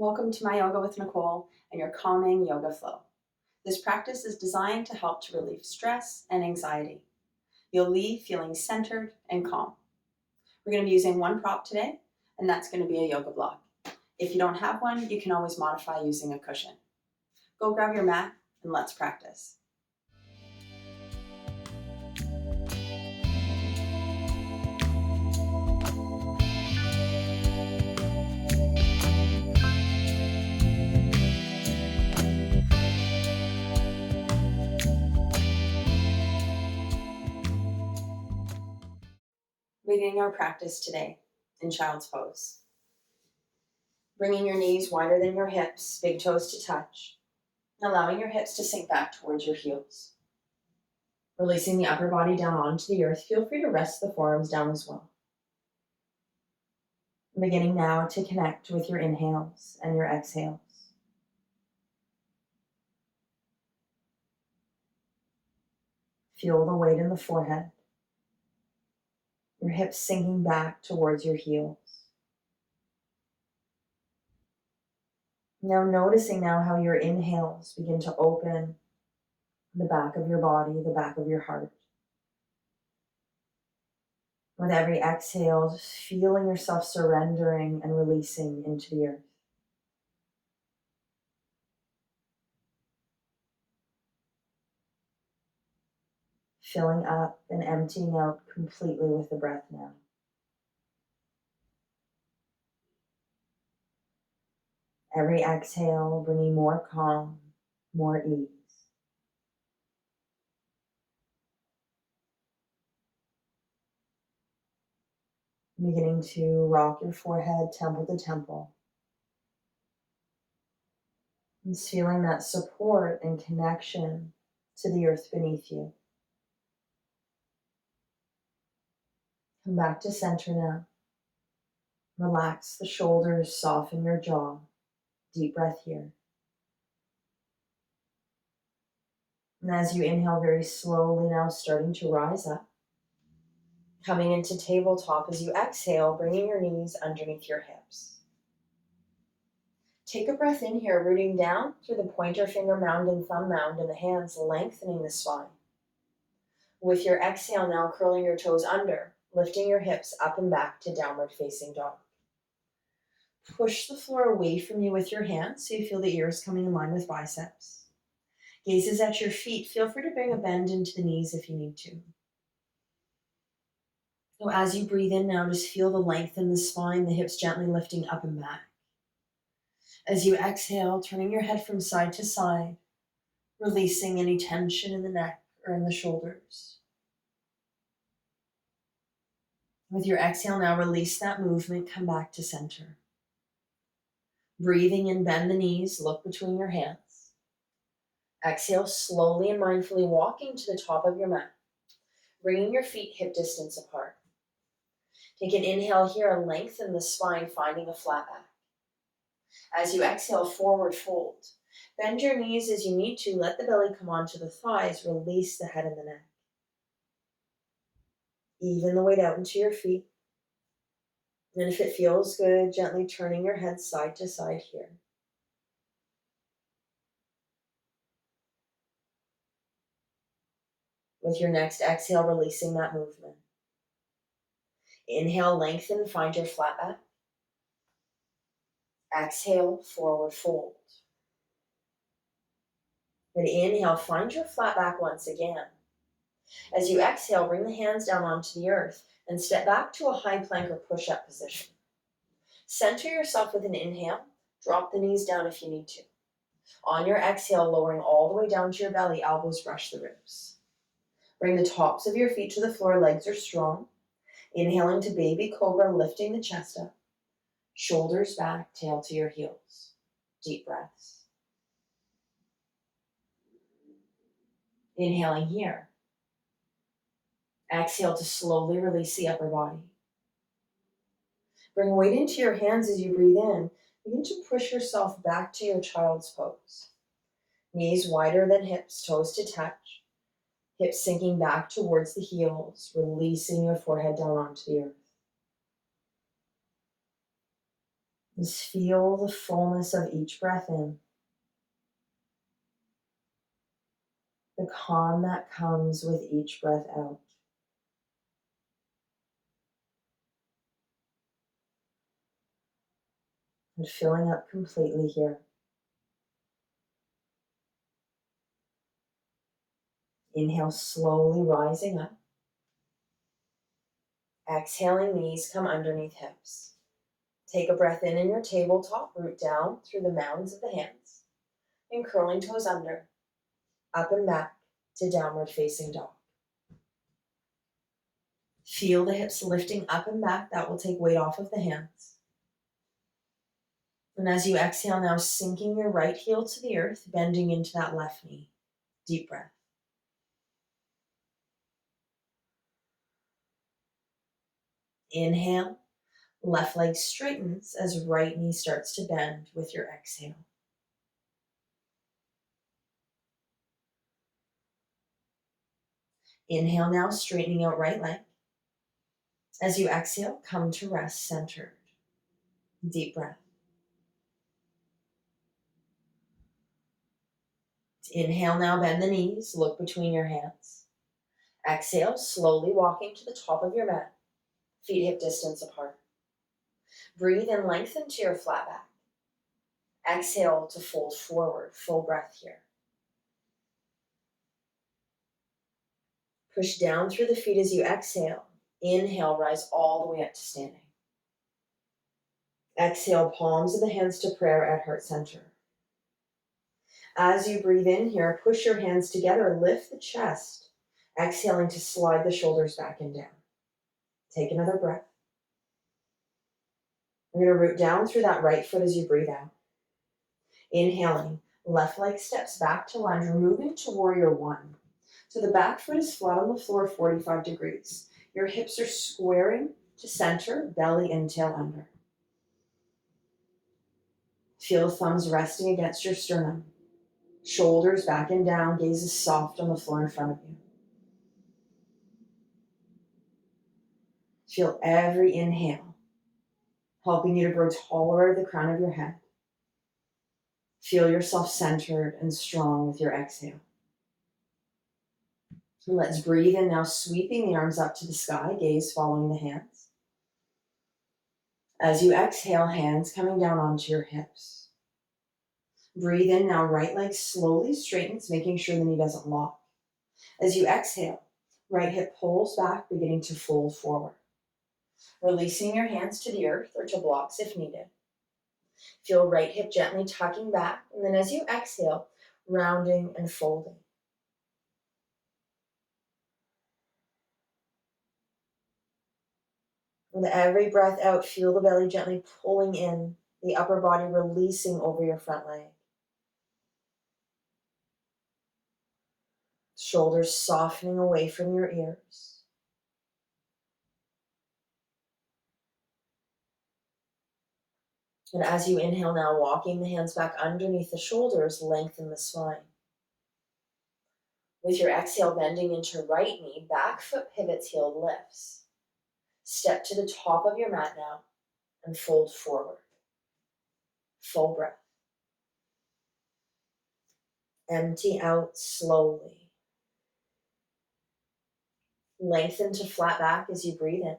Welcome to my Yoga with Nicole and your Calming Yoga Flow. This practice is designed to help to relieve stress and anxiety. You'll leave feeling centered and calm. We're going to be using one prop today, and that's going to be a yoga block. If you don't have one, you can always modify using a cushion. Go grab your mat and let's practice. Beginning our practice today in child's pose. Bringing your knees wider than your hips, big toes to touch, allowing your hips to sink back towards your heels. Releasing the upper body down onto the earth, feel free to rest the forearms down as well. Beginning now to connect with your inhales and your exhales. Feel the weight in the forehead, your hips sinking back towards your heels. Now noticing how your inhales begin to open the back of your body, the back of your heart. With every exhale, just feeling yourself surrendering and releasing into the earth. Filling up and emptying out completely with the breath now. Every exhale bringing more calm, more ease. Beginning to rock your forehead temple to temple. And feeling that support and connection to the earth beneath you. Come back to center now. Relax the shoulders, soften your jaw. Deep breath here. And as you inhale very slowly now, starting to rise up. Coming into tabletop as you exhale, bringing your knees underneath your hips. Take a breath in here, rooting down through the pointer finger mound and thumb mound and the hands, lengthening the spine. With your exhale now, curling your toes under, lifting your hips up and back to downward facing dog. Push the floor away from you with your hands so you feel the ears coming in line with biceps. Gazes at your feet. Feel free to bring a bend into the knees if you need to. So as you breathe in now, just feel the length in the spine, the hips gently lifting up and back. As you exhale, turning your head from side to side, releasing any tension in the neck or in the shoulders. With your exhale now, release that movement, come back to center. Breathing in, bend the knees, look between your hands. Exhale slowly and mindfully, walking to the top of your mat, bringing your feet hip distance apart. Take an inhale here and lengthen the spine, finding a flat back. As you exhale, forward fold. Bend your knees as you need to. Let the belly come onto the thighs. Release the head and the neck. Even the weight out into your feet. And if it feels good, gently turning your head side to side here. With your next exhale, releasing that movement. Inhale, lengthen, find your flat back. Exhale, forward fold. Then inhale, find your flat back once again. As you exhale, bring the hands down onto the earth and step back to a high plank or push-up position. Center yourself with an inhale. Drop the knees down if you need to. On your exhale, lowering all the way down to your belly, elbows brush the ribs. Bring the tops of your feet to the floor, legs are strong. Inhaling to baby cobra, lifting the chest up. Shoulders back, tail to your heels. Deep breaths. Inhaling here. Exhale to slowly release the upper body. Bring weight into your hands as you breathe in. Begin to push yourself back to your child's pose. Knees wider than hips, toes to touch. Hips sinking back towards the heels, releasing your forehead down onto the earth. Just feel the fullness of each breath in, the calm that comes with each breath out. And filling up completely here. Inhale, slowly rising up. Exhaling, knees come underneath hips. Take a breath in your tabletop, root down through the mounds of the hands, and curling toes under, up and back to downward facing dog. Feel the hips lifting up and back. That will take weight off of the hands. And as you exhale now, sinking your right heel to the earth, bending into that left knee. Deep breath. Inhale, left leg straightens as right knee starts to bend with your exhale. Inhale now, straightening out right leg. As you exhale, come to rest centered. Deep breath. Inhale now, bend the knees, look between your hands. Exhale, slowly walking to the top of your mat, feet hip distance apart. Breathe and lengthen to your flat back. Exhale to fold forward, full breath here. Push down through the feet as you exhale. Inhale, rise all the way up to standing. Exhale, palms of the hands to prayer at heart center. As you breathe in here, push your hands together, lift the chest. Exhaling to slide the shoulders back and down. Take another breath. I'm going to root down through that right foot as you breathe out. Inhaling, left leg steps back to lunge, moving to warrior one. So the back foot is flat on the floor, 45 degrees. Your hips are squaring to center, belly and tail under. Feel the thumbs resting against your sternum. Shoulders back and down, gaze is soft on the floor in front of you. Feel every inhale helping you to grow taller at the crown of your head. Feel yourself centered and strong with your exhale. And let's breathe in now, sweeping the arms up to the sky, gaze following the hands. As you exhale, hands coming down onto your hips. Breathe in now, right leg slowly straightens, making sure the knee doesn't lock. As you exhale, right hip pulls back, beginning to fold forward. Releasing your hands to the earth or to blocks if needed. Feel right hip gently tucking back, and then as you exhale, rounding and folding. With every breath out, feel the belly gently pulling in, the upper body releasing over your front leg. Shoulders softening away from your ears. And as you inhale now, walking the hands back underneath the shoulders, lengthen the spine. With your exhale, bending into right knee, back foot pivots, heel lifts. Step to the top of your mat now and fold forward. Full breath. Empty out slowly. Lengthen to flat back as you breathe in.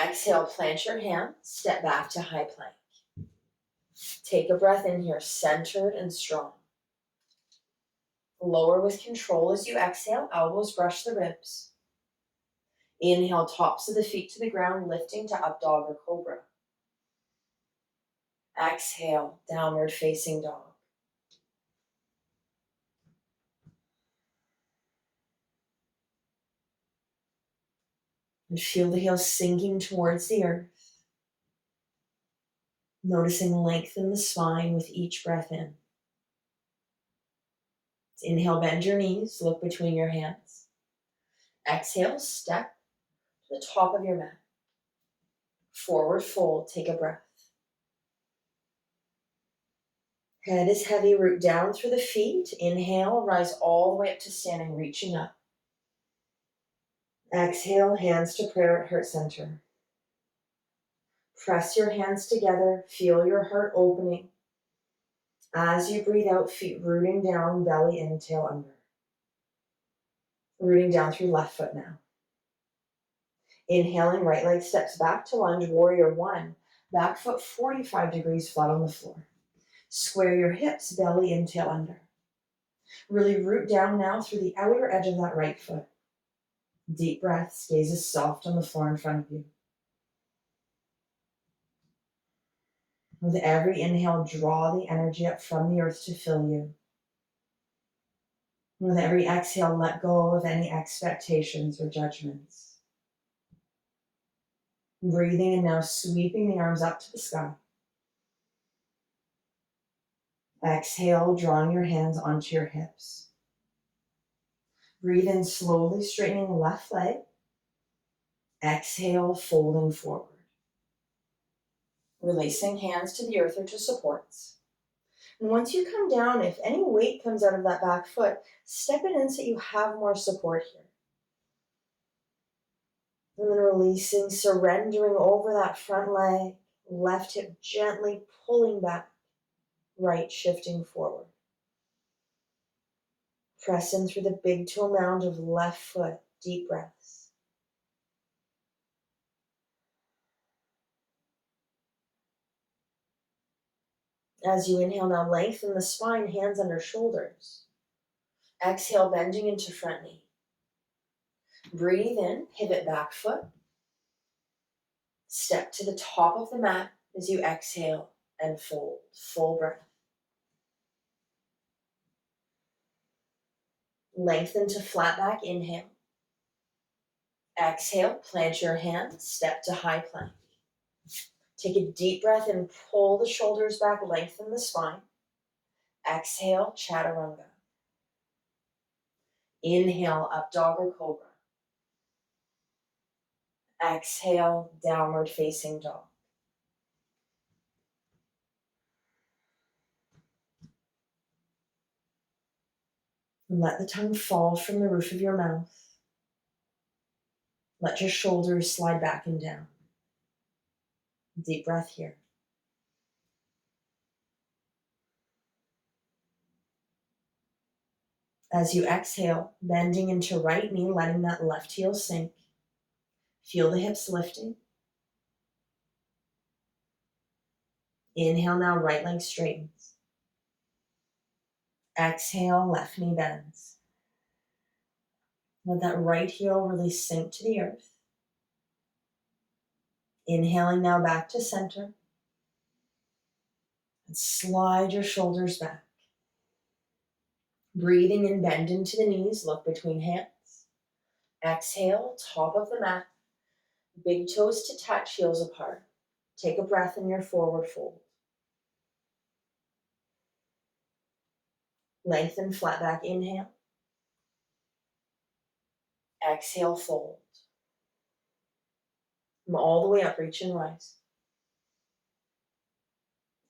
Exhale, plant your hands, step back to high plank. Take a breath in here, centered and strong. Lower with control as you exhale, elbows brush the ribs. Inhale, tops of the feet to the ground, lifting to up dog or cobra. Exhale, downward facing dog. And feel the heels sinking towards the earth. Noticing length in the spine with each breath in. Inhale, bend your knees, look between your hands. Exhale, step to the top of your mat. Forward fold, take a breath. Head is heavy, root down through the feet. Inhale, rise all the way up to standing, reaching up. Exhale, hands to prayer at heart center. Press your hands together. Feel your heart opening. As you breathe out, feet rooting down, belly in, tail under. Rooting down through left foot now. Inhaling, right leg steps back to lunge, warrior one. Back foot 45 degrees flat on the floor. Square your hips, belly in, tail under. Really root down now through the outer edge of that right foot. Deep breaths, gaze is soft on the floor in front of you. With every inhale, draw the energy up from the earth to fill you. With every exhale, let go of any expectations or judgments. Breathing and now sweeping the arms up to the sky. Exhale, drawing your hands onto your hips. Breathe in slowly, straightening the left leg. Exhale, folding forward. Releasing hands to the earth or to supports. And once you come down, if any weight comes out of that back foot, step it in so you have more support here. And then releasing, surrendering over that front leg, left hip gently pulling back, right shifting forward. Press in through the big toe mound of left foot, deep breaths. As you inhale, now lengthen the spine, hands under shoulders. Exhale, bending into front knee. Breathe in, pivot back foot. Step to the top of the mat as you exhale and fold. Full breath. Lengthen to flat back, inhale. Exhale, plant your hands, step to high plank. Take a deep breath and pull the shoulders back, lengthen the spine. Exhale, chaturanga. Inhale, up dog or cobra. Exhale, downward facing dog. And let the tongue fall from the roof of your mouth. Let your shoulders slide back and down. Deep breath here. As you exhale, bending into right knee, letting that left heel sink. Feel the hips lifting. Inhale now, right leg straightens. Exhale, left knee bends. Let that right heel really sink to the earth. Inhaling now back to center. And slide your shoulders back. Breathing in, bend into the knees, look between hands. Exhale, top of the mat. Big toes to touch, heels apart. Take a breath in your forward fold. Lengthen, flat back, inhale. Exhale, fold. Come all the way up, reach and rise.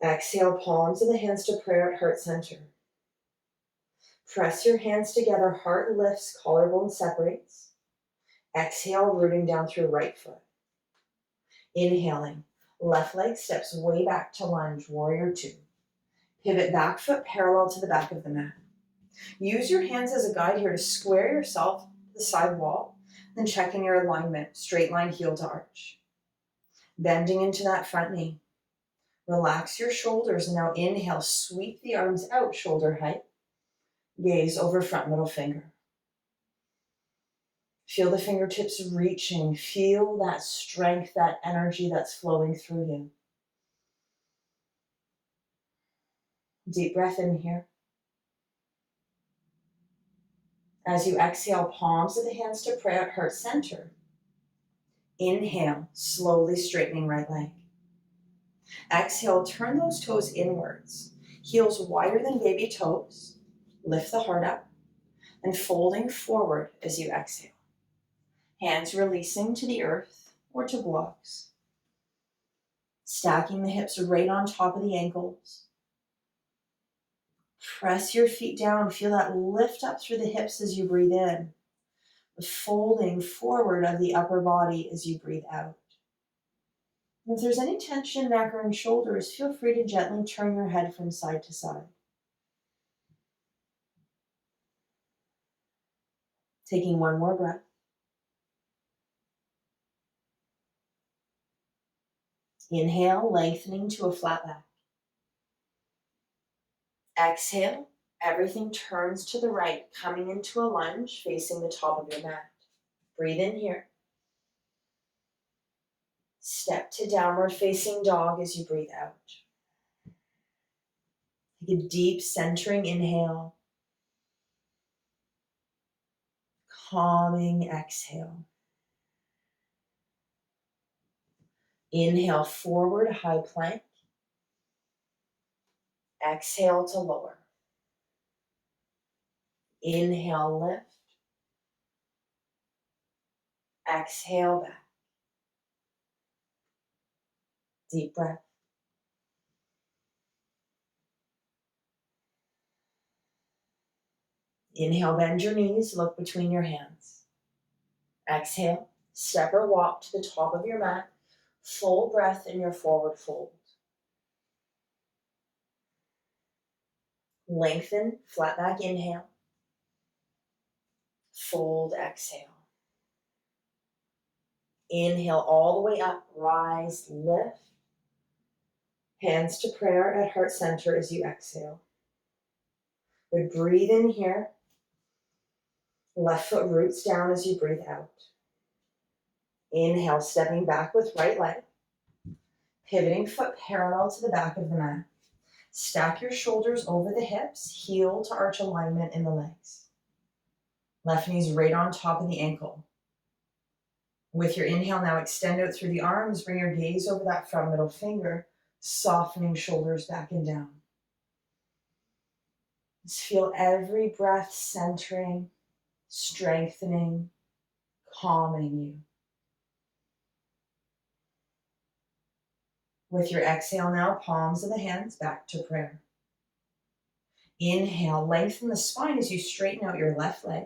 Exhale, palms of the hands to prayer at heart center. Press your hands together, heart lifts, collarbone separates. Exhale, rooting down through right foot. Inhaling, left leg steps way back to lunge, warrior two. Pivot back foot parallel to the back of the mat. Use your hands as a guide here to square yourself to the side wall, then check in your alignment, straight line heel to arch. Bending into that front knee. Relax your shoulders and now inhale, sweep the arms out, shoulder height. Gaze over front middle finger. Feel the fingertips reaching. Feel that strength, that energy that's flowing through you. Deep breath in here. As you exhale, palms of the hands to pray at heart center. Inhale, slowly straightening right leg. Exhale, turn those toes inwards. Heels wider than baby toes. Lift the heart up and folding forward as you exhale. Hands releasing to the earth or to blocks. Stacking the hips right on top of the ankles. Press your feet down. Feel that lift up through the hips as you breathe in. The folding forward of the upper body as you breathe out. If there's any tension in neck or in shoulders, feel free to gently turn your head from side to side. Taking one more breath. Inhale, lengthening to a flat back. Exhale, everything turns to the right, coming into a lunge, facing the top of your mat. Breathe in here. Step to downward facing dog as you breathe out. Take a deep centering inhale. Calming exhale. Inhale, forward high plank. Exhale to lower. Inhale, lift. Exhale back. Deep breath. Inhale, bend your knees, look between your hands. Exhale, step or walk to the top of your mat. Full breath in your forward fold. Lengthen, flat back inhale. Fold, exhale. Inhale all the way up, rise, lift. Hands to prayer at heart center as you exhale. Good, breathe in here. Left foot roots down as you breathe out. Inhale, stepping back with right leg. Pivoting foot parallel to the back of the mat. Stack your shoulders over the hips, heel to arch alignment in the legs. Left knee's right on top of the ankle. With your inhale, now extend out through the arms, bring your gaze over that front middle finger, softening shoulders back and down. Just feel every breath centering, strengthening, calming you. With your exhale now, palms of the hands back to prayer. Inhale, lengthen the spine as you straighten out your left leg.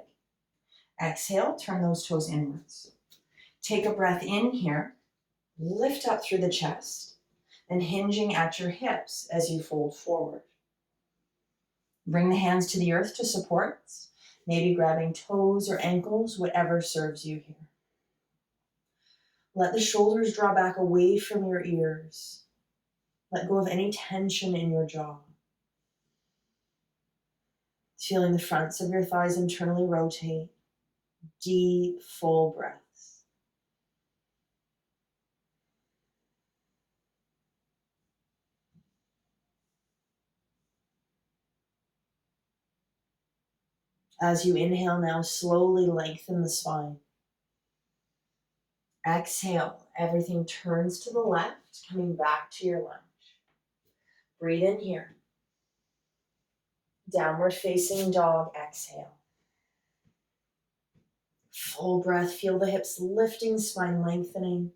Exhale, turn those toes inwards. Take a breath in here, lift up through the chest, and hinging at your hips as you fold forward. Bring the hands to the earth to support, maybe grabbing toes or ankles, whatever serves you here. Let the shoulders draw back away from your ears. Let go of any tension in your jaw. Feeling the fronts of your thighs internally rotate. Deep, full breaths. As you inhale now, slowly lengthen the spine. Exhale, everything turns to the left, coming back to your lunge. Breathe in here. Downward facing dog, exhale. Full breath, feel the hips lifting, spine lengthening.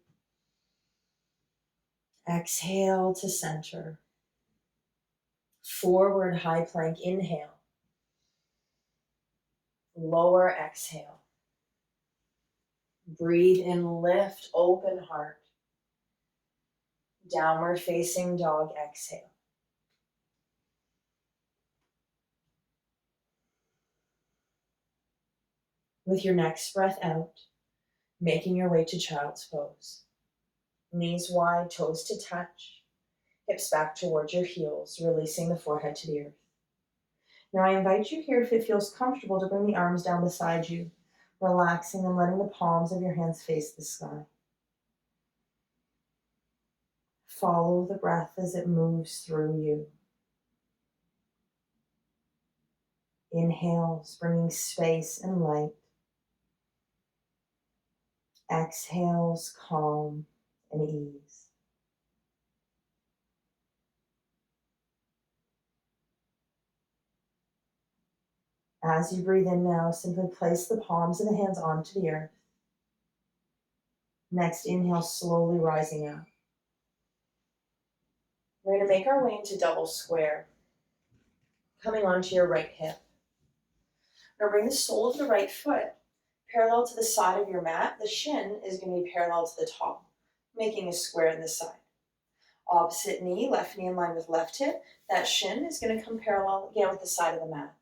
Exhale to center. Forward high plank, inhale. Lower, exhale. Breathe in, lift, open heart. Downward facing dog, exhale. With your next breath out, making your way to child's pose. Knees wide, toes to touch, hips back towards your heels, releasing the forehead to the earth. Now I invite you here, if it feels comfortable, to bring the arms down beside you, relaxing and letting the palms of your hands face the sky. Follow the breath as it moves through you. Inhales, bringing space and light. Exhales, calm and ease. As you breathe in now, simply place the palms of the hands onto the earth. Next, inhale, slowly rising up. We're going to make our way into double square, coming onto your right hip. Now bring the sole of the right foot parallel to the side of your mat. The shin is going to be parallel to the top. making a square in the side. Opposite knee, left knee in line with left hip. That shin is going to come parallel again with the side of the mat.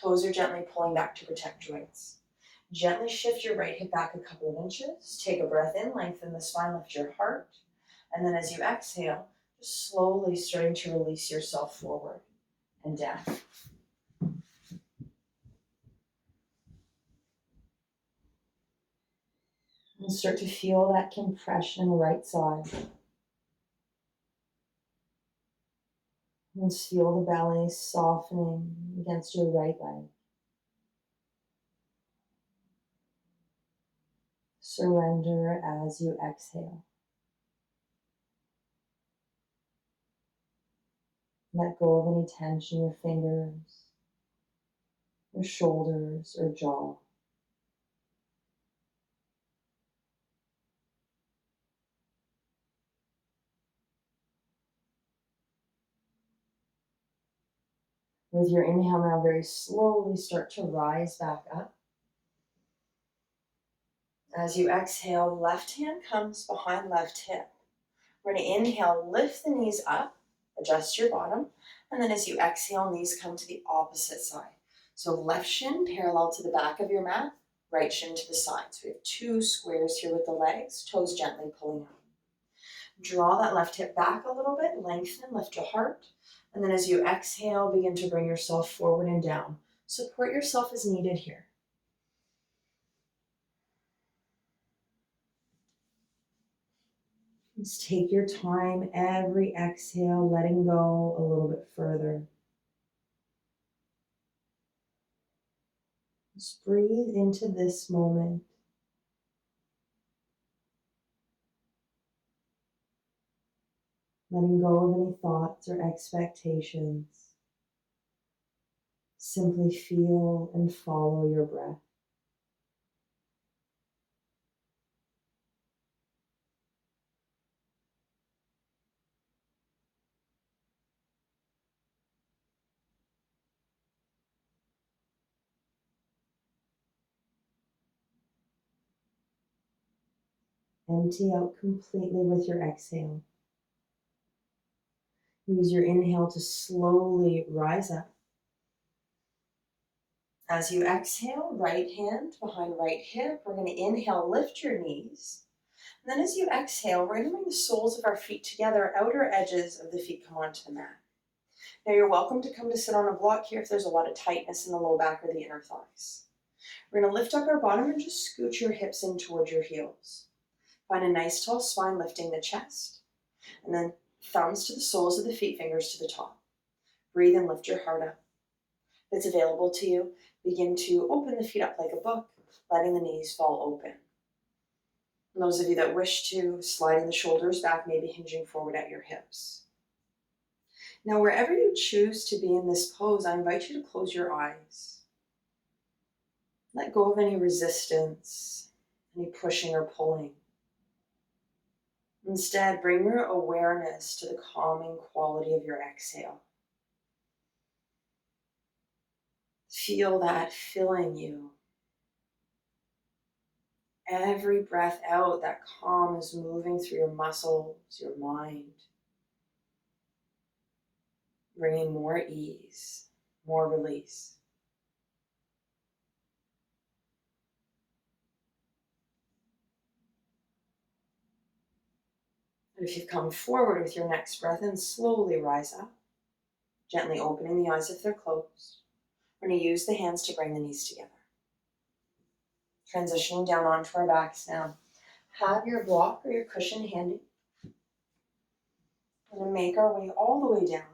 Toes are gently pulling back to protect joints. Gently shift your right hip back a couple of inches. Take a breath in, lengthen the spine, lift your heart. And then as you exhale, just slowly starting to release yourself forward and down. And start to feel that compression in the right side. And feel the belly softening against your right leg. Surrender as you exhale. Let go of any tension in your fingers, your shoulders, or jaw. With your inhale now, very slowly start to rise back up. As you exhale, left hand comes behind left hip. We're going to inhale, lift the knees up, adjust your bottom, and then as you exhale, knees come to the opposite side. So left shin parallel to the back of your mat, right shin to the side. So we have two squares here with the legs, toes gently pulling up. Draw that left hip back a little bit, lengthen, lift your heart, and then as you exhale, begin to bring yourself forward and down. Support yourself as needed here. Just take your time, every exhale, letting go a little bit further. Just breathe into this moment. Letting go of any thoughts or expectations. Simply feel and follow your breath. Empty out completely with your exhale. Use your inhale to slowly rise up. As you exhale, right hand behind right hip. We're going to inhale, lift your knees. And then as you exhale, we're going to bring the soles of our feet together, outer edges of the feet come onto the mat. Now you're welcome to come to sit on a block here if there's a lot of tightness in the low back or the inner thighs. We're going to lift up our bottom and just scoot your hips in towards your heels. Find a nice tall spine, lifting the chest. And then thumbs to the soles of the feet, fingers to the top. Breathe and lift your heart up. If it's available to you, begin to open the feet up like a book, letting the knees fall open. And those of you that wish to, sliding the shoulders back, maybe hinging forward at your hips. Now, wherever you choose to be in this pose, I invite you to close your eyes. Let go of any resistance, any pushing or pulling. Instead, bring your awareness to the calming quality of your exhale. Feel that filling you. Every breath out, that calm is moving through your muscles, your mind, bringing more ease, more release. And if you've come forward with your next breath in, slowly rise up, gently opening the eyes if they're closed. We're going to use the hands to bring the knees together. Transitioning down onto our backs now. Have your block or your cushion handy. We're going to make our way all the way down.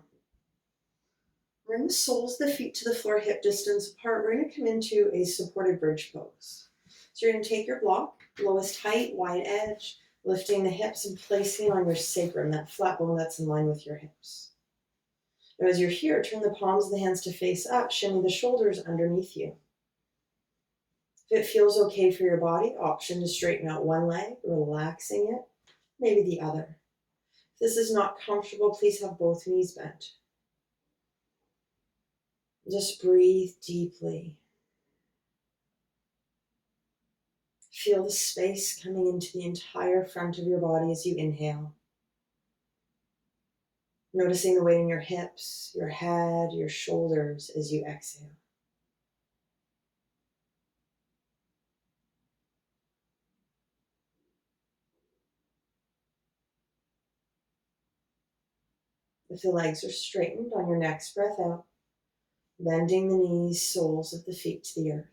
Bring the soles of the feet to the floor, hip distance apart. We're going to come into a supported bridge pose. So you're going to take your block, lowest height, wide edge, lifting the hips and placing it on your sacrum, that flat bone that's in line with your hips. Now as you're here, turn the palms of the hands to face up, shimmy the shoulders underneath you. If it feels okay for your body, option to straighten out one leg, relaxing it, maybe the other. If this is not comfortable, please have both knees bent. Just breathe deeply. Feel the space coming into the entire front of your body as you inhale. Noticing the weight in your hips, your head, your shoulders as you exhale. If the legs are straightened on your next breath out, bending the knees, soles of the feet to the earth.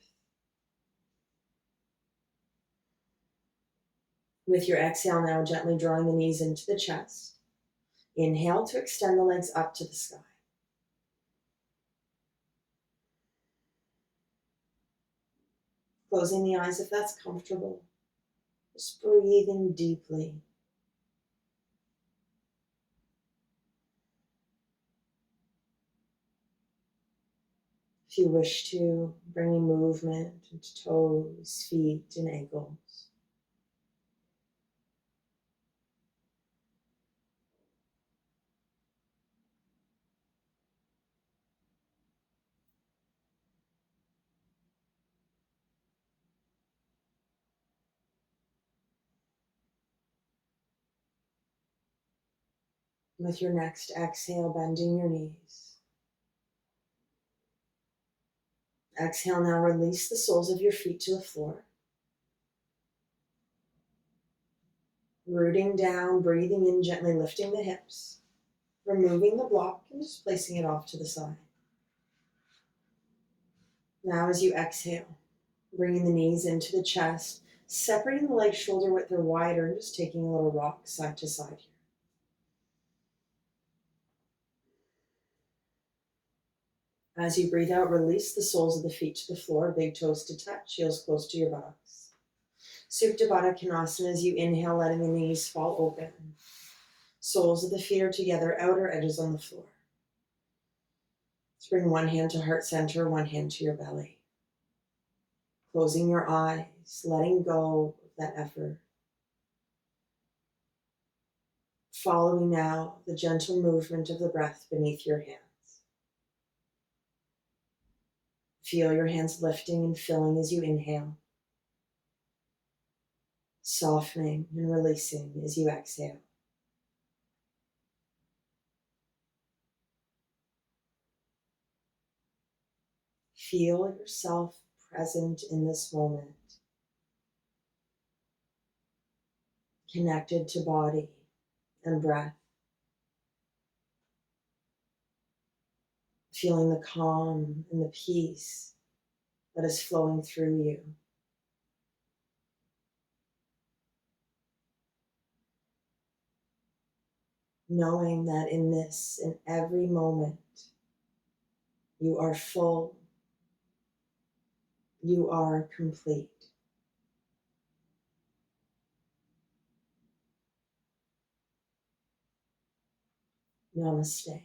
With your exhale now, gently drawing the knees into the chest. Inhale to extend the legs up to the sky. Closing the eyes if that's comfortable. Just breathing deeply. If you wish to, bringing movement into toes, feet, and ankles. With your next exhale, bending your knees. Exhale now, release the soles of your feet to the floor. Rooting down, breathing in, gently lifting the hips. Removing the block and just placing it off to the side. Now as you exhale, bringing the knees into the chest, separating the legs shoulder width or wider, and just taking a little rock side to side here. As you breathe out, release the soles of the feet to the floor, big toes to touch, heels close to your buttocks. Supta Baddha Konasana as you inhale, letting the knees fall open. Soles of the feet are together, outer edges on the floor. Let's bring one hand to heart center, one hand to your belly. Closing your eyes, letting go of that effort. Following now the gentle movement of the breath beneath your hands. Feel your hands lifting and filling as you inhale. Softening and releasing as you exhale. Feel yourself present in this moment. Connected to body and breath. Feeling the calm and the peace that is flowing through you. Knowing that in every moment, you are full, you are complete. Namaste.